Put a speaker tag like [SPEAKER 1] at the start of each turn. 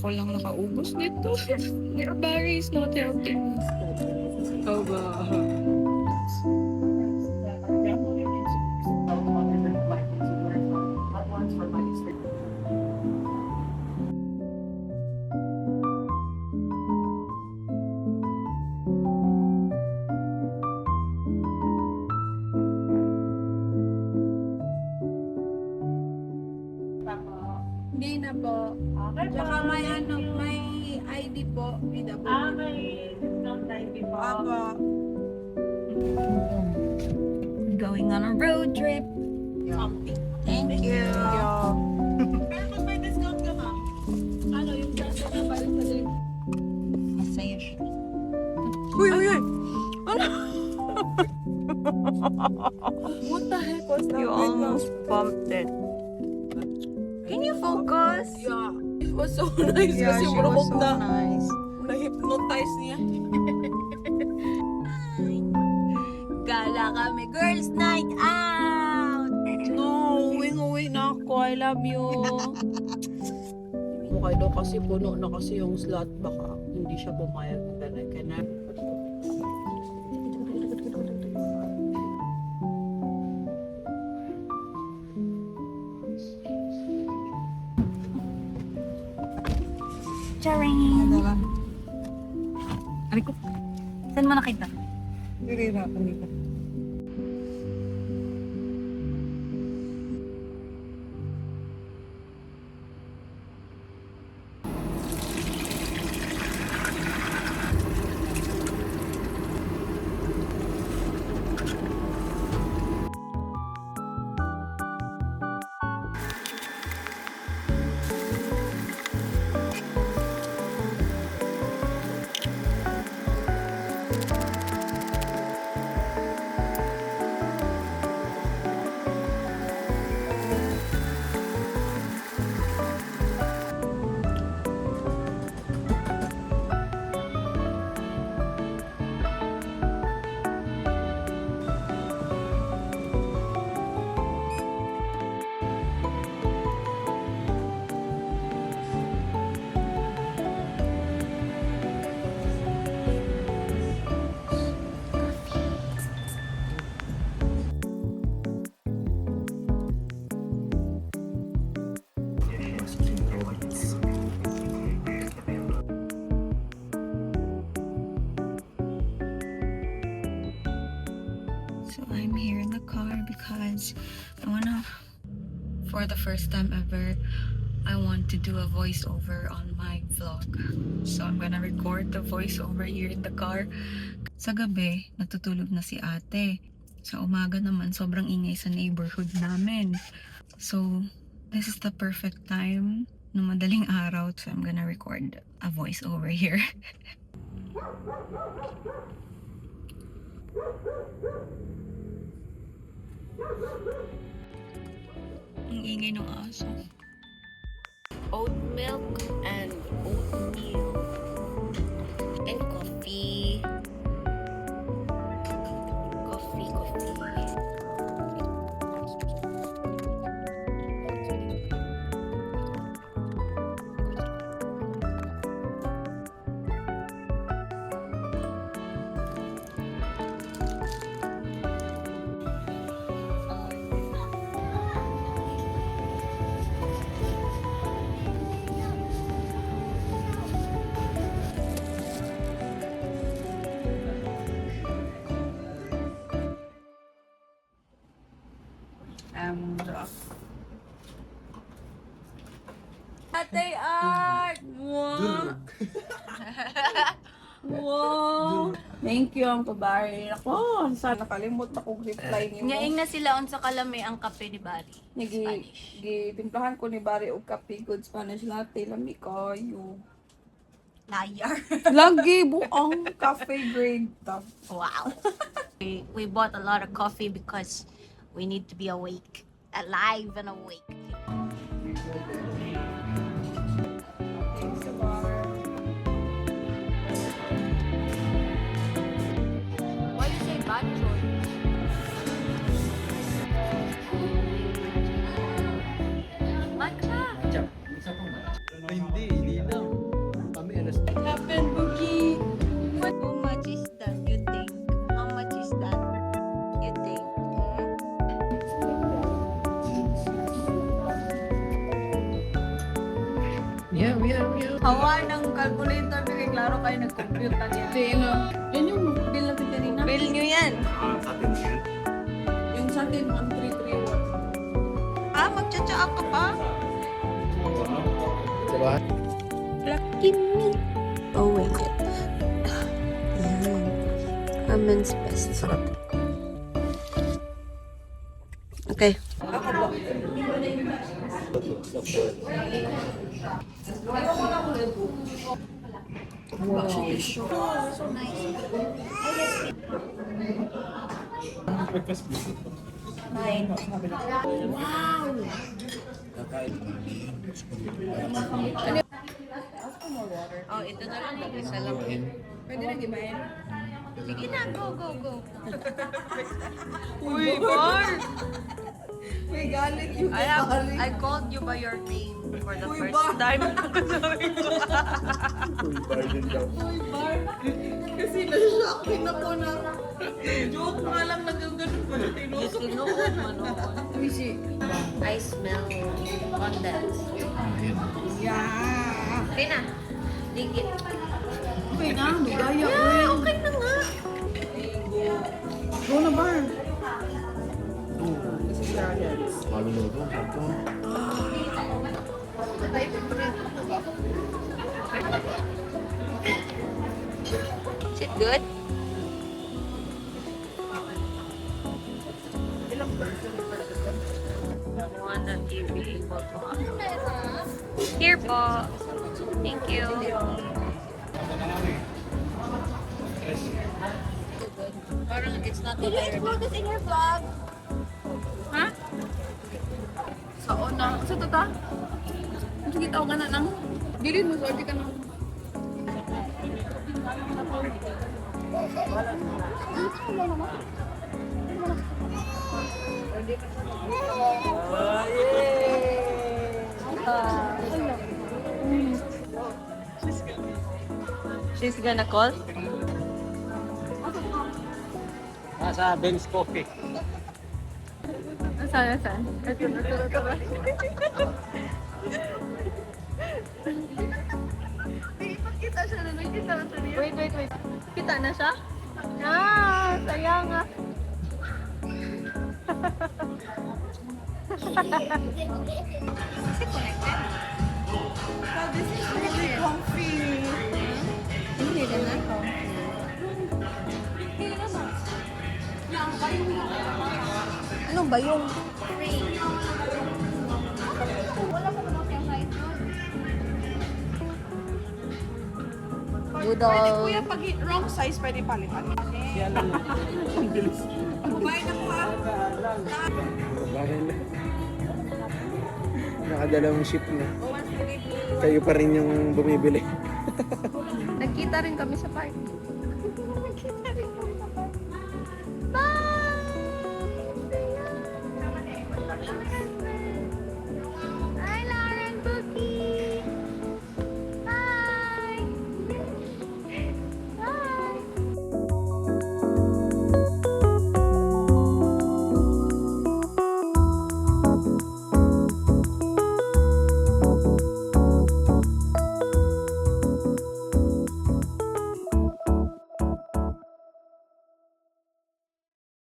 [SPEAKER 1] ako lang nakaubos nito. Barry is not helping me. Oh, ba?
[SPEAKER 2] Hindi na po. Tsaka may may ID po. PW.
[SPEAKER 3] May discount ID po.
[SPEAKER 2] Apo.
[SPEAKER 1] Going on a road trip. Thank you.
[SPEAKER 3] Pero pag may discount ka, ma'am, ano yung presyo na balik sa din?
[SPEAKER 1] Masaya siya.
[SPEAKER 2] Uy! Ano? What the heck was that?
[SPEAKER 1] You almost bumped it. Can you focus?
[SPEAKER 2] Yeah. It was so nice kasi
[SPEAKER 1] she
[SPEAKER 2] bro
[SPEAKER 1] was so
[SPEAKER 2] na
[SPEAKER 1] nice.
[SPEAKER 2] na-hypnotize niya.
[SPEAKER 1] Gala kami, girls night out!
[SPEAKER 2] No, uwi na ako. I love you. Mukha daw kasi puno na kasi yung slot. Baka hindi siya pumayag. Kaya
[SPEAKER 1] Charing! Abi ko, saan mo nakita?
[SPEAKER 2] nirirapan nito.
[SPEAKER 1] So I'm here in the car because for the first time ever, I want to do a voiceover on my vlog. So I'm gonna record the voiceover here in the car. Sa gabi, natutulog na si ate. Sa umaga naman, sobrang ingay sa neighborhood namin. So, this is the perfect time na madaling araw. So I'm gonna record a voiceover here. Ang ingay ng aso.
[SPEAKER 4] Oat milk and oatmeal and coffee. Coffee.
[SPEAKER 2] Ate Art! Wow! Wow! Thank you, ang pabari. Ako, sana nakalimot akong reply niyo.
[SPEAKER 4] Ngayon na sila on sa kalami ang kape ni Bari.
[SPEAKER 2] Gitimplahan ko ni Bari og kape, good Spanish latte, lami kayo.
[SPEAKER 4] Liar.
[SPEAKER 2] Lagi buang cafe grade ta.
[SPEAKER 4] Wow. We bought a lot of coffee because we need to be awake. Alive and awake.
[SPEAKER 2] Thanks, Bar.
[SPEAKER 4] Why you say bad choice? Matcha.
[SPEAKER 5] Hindi lang.
[SPEAKER 4] Hawa ng calculator, bigay klaro kayo nag-compute na niya.
[SPEAKER 2] Hindi, ano. Yan yung bill natin kanina.
[SPEAKER 4] Bill nyo yan.
[SPEAKER 2] Yung sa atin, 1331.
[SPEAKER 4] Ah, magtsatsa ka pa?
[SPEAKER 5] Diba?
[SPEAKER 6] Lucky me. Oh, wait. Yan. Ramen's best.
[SPEAKER 5] Sarap.
[SPEAKER 6] Okay.
[SPEAKER 4] Oh, ito na lang. Isa lang.
[SPEAKER 2] Pwede na gibayan?
[SPEAKER 4] Sige na, go, go, go. Uy, Bar!
[SPEAKER 2] May galit yung
[SPEAKER 4] I called you by your name for the first time.
[SPEAKER 2] Uy, bar. Kasi na-shock din ako na. Joke nga lang nagaganon pa na
[SPEAKER 4] Yes, tinuod man noon.
[SPEAKER 2] Misi.
[SPEAKER 4] I smell condense.
[SPEAKER 2] Yeah.
[SPEAKER 4] Okay na. Digit.
[SPEAKER 2] Okay na, ligaya.
[SPEAKER 4] Yeah, okay na nga.
[SPEAKER 2] Go na, bar.
[SPEAKER 5] Maluluto. Sarap.
[SPEAKER 4] Is it good? Wanna be able to. Here po. Thank you. Parang it's not the
[SPEAKER 2] Please put this in your vlog. Ha? Sa una. Sa tata? Sige, tao ka na nang. Dili mo, sorry ka na.
[SPEAKER 4] She's gonna call?
[SPEAKER 5] Sa Ben's Coffee.
[SPEAKER 2] Saan? Ito. Kita siya na nakita na siya. Wait. Kita na siya? Ah, sayang ah. This is really comfy. Hindi na na comfy. Ano ba yung?
[SPEAKER 6] Noodle.
[SPEAKER 2] Kuya, pag wrong size, pwede palitan.
[SPEAKER 5] Ang bilis.
[SPEAKER 2] Kumain ako ha.
[SPEAKER 5] Bakit na? Nakadalawang ship na. Kayo pa rin yung bumibili.
[SPEAKER 2] Nagkita rin kami sa park.
[SPEAKER 4] Bye!